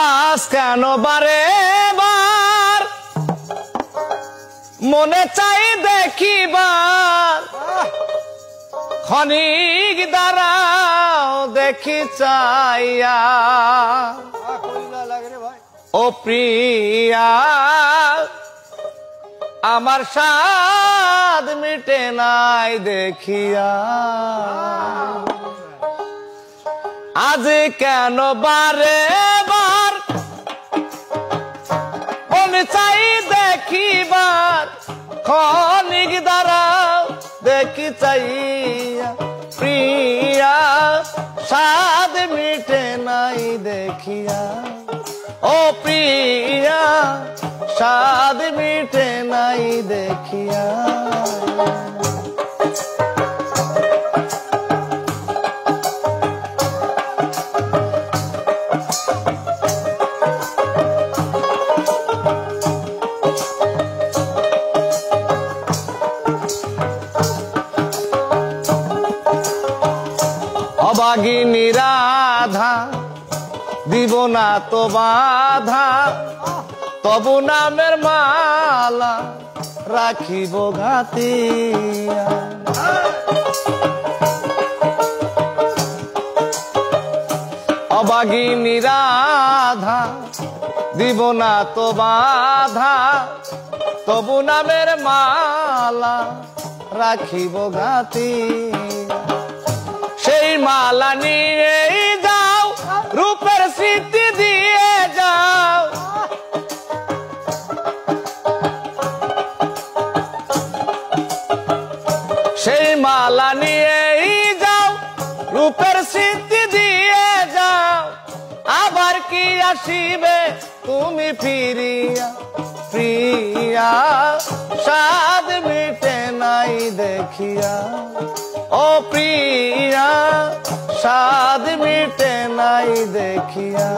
আজ কেন বারে বার মনে চাই দেখিবার, ক্ষণিক দাঁড়াও দেখি চাইয়া। ও প্রিয়া আমার সাধ মিটে নাই দেখিয়া, আজ কেন বারে বার মনে চাই দেখিবার, ক্ষণিক দাঁড়াও দেখি চাইয়া। প্রিয়া সাধ মিটে নাই দেখিয়া, ও প্রিয়া সাধ মিটে নাই দেখিয়া। অবাগিনী রাধা দিব না তো বাধা, তবু নামের মালা রাখিব ঘাতিয়া। অবাগিনী রাধা দিব না তো বাধা, তবু নামের মালা রাখিব ঘাতিয়া। সেই মালা নিয়ে যাও রূপের স্মৃতি দিয়ে যাও, সেই মালা নিয়ে যাও রূপের স্মৃতি দিয়ে যাও। আবার কি আসিবে তুমি ফিরিয়া, প্রিয়া সাধ মিটে নাই দেখিয়া। ও প্রিয়া সাধ মিটে নাই দেখিয়া।